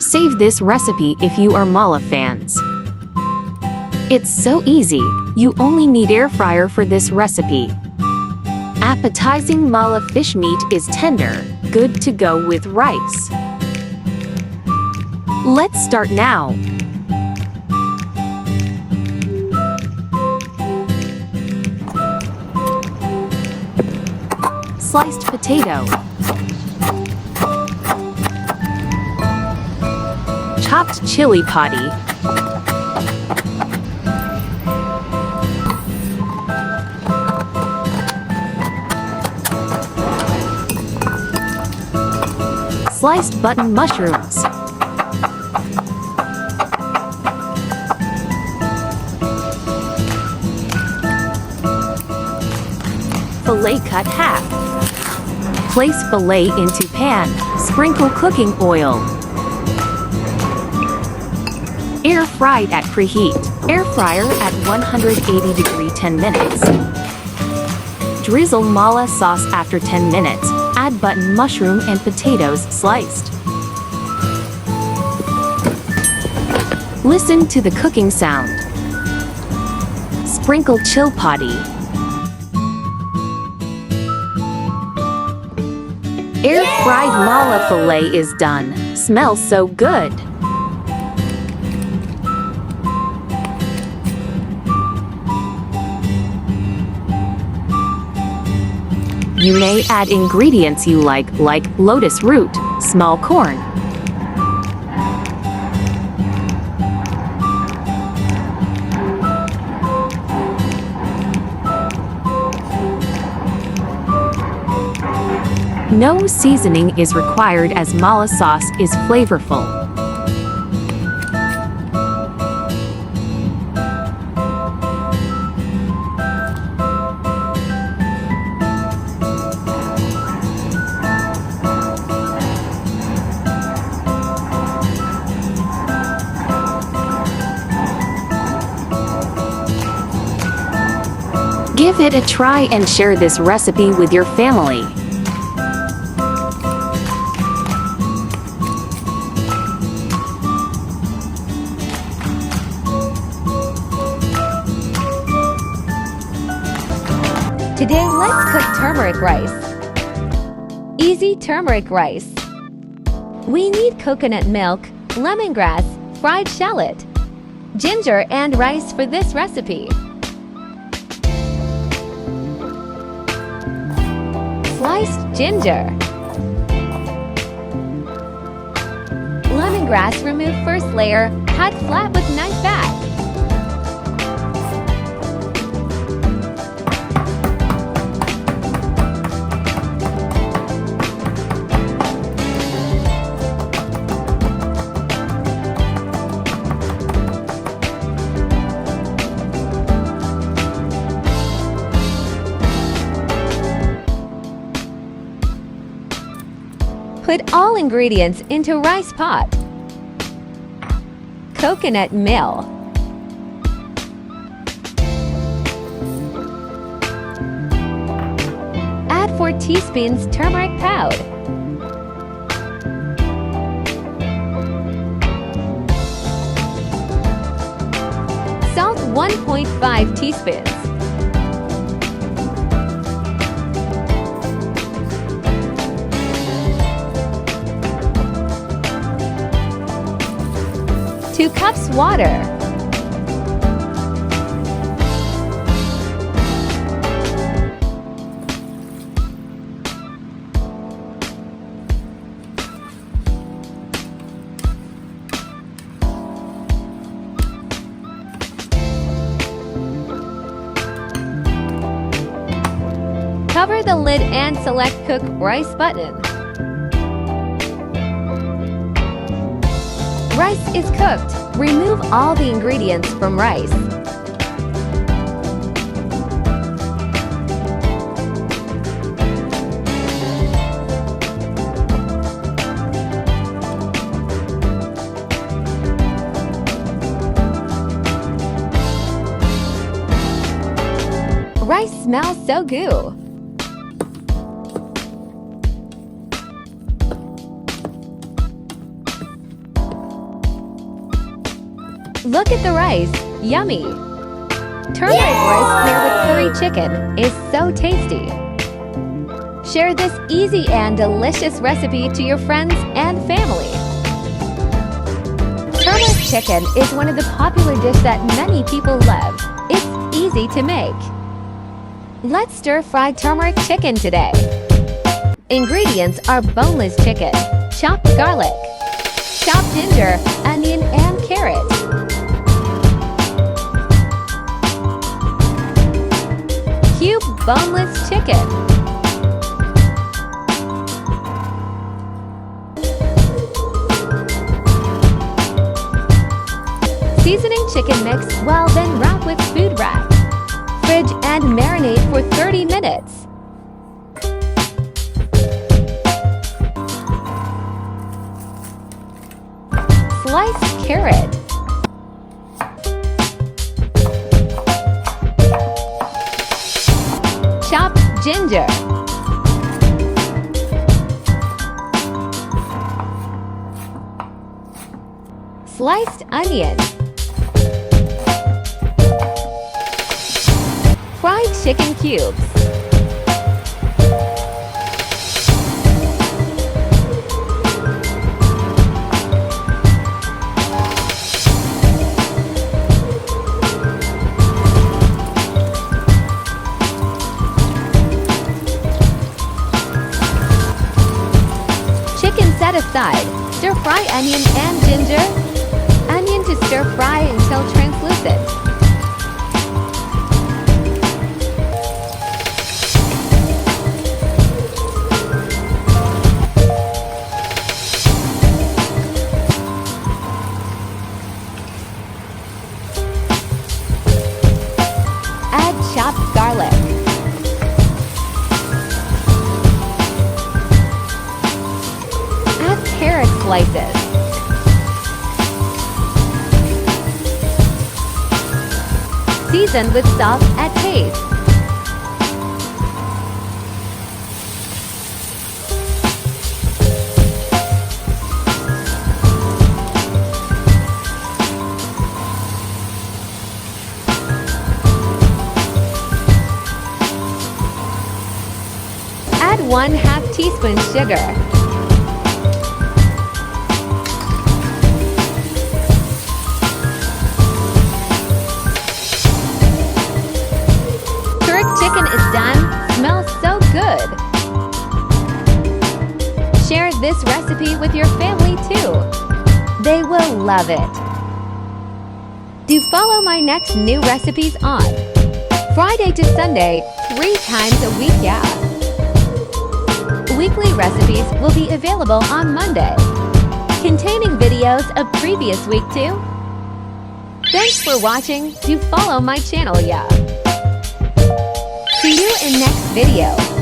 Save this recipe if you are mala fans. It's so easy, you only need air fryer for this recipe. Appetizing mala fish meat is tender, good to go with rice. Let's start now. Sliced potato. Chopped chili potty. Sliced button mushrooms. Fillet cut half. Place fillet into pan, sprinkle cooking oil. Air fried at preheat. Air fryer at 180 degree 10 minutes. Drizzle mala sauce after 10 minutes. Add button mushroom and potatoes sliced. Listen to the cooking sound. Sprinkle chill potty. Air-fried mala fillet is done. Smells so good. You may add ingredients you like lotus root, small corn. No seasoning is required as mala sauce is flavorful. Give it a try and share this recipe with your family. Today, let's cook turmeric rice. Easy turmeric rice. We need coconut milk, lemongrass, fried shallot, ginger, and rice for this recipe. Sliced ginger. Lemongrass, remove first layer, cut flat with knife back. Put all ingredients into rice pot. Coconut meal. Add 4 teaspoons turmeric powder. Salt 1.5 teaspoons. Two cups water. Cover the lid and select Cook Rice button. Rice is cooked. Remove all the ingredients from rice. Rice smells so good. Look at the rice. Yummy! Turmeric rice paired with curry chicken is so tasty. Share this easy and delicious recipe to your friends and family. Turmeric chicken is one of the popular dishes that many people love. It's easy to make. Let's stir-fry turmeric chicken today. Ingredients are boneless chicken, chopped garlic, chopped ginger, onion, and carrot. Cube boneless chicken. Seasoning chicken mix well, then wrap with food wrap. Fridge and marinate for 30 minutes. Sliced carrot. Chopped ginger. Sliced onion. Fried chicken cubes. Chicken set aside. Stir fry onion and ginger. Onion to stir fry until translucent. Add chopped garlic. Add carrot slices. Season with salt at taste. Add 1/2 teaspoon sugar. Chicken is done. Smells so good. Share this recipe with your family too. They will love it. Do follow my next new recipes on Friday to Sunday, 3 times a week, yeah. Weekly recipes will be available on Monday, containing videos of previous week too. Thanks for watching. Do follow my channel, yeah. See you in next video.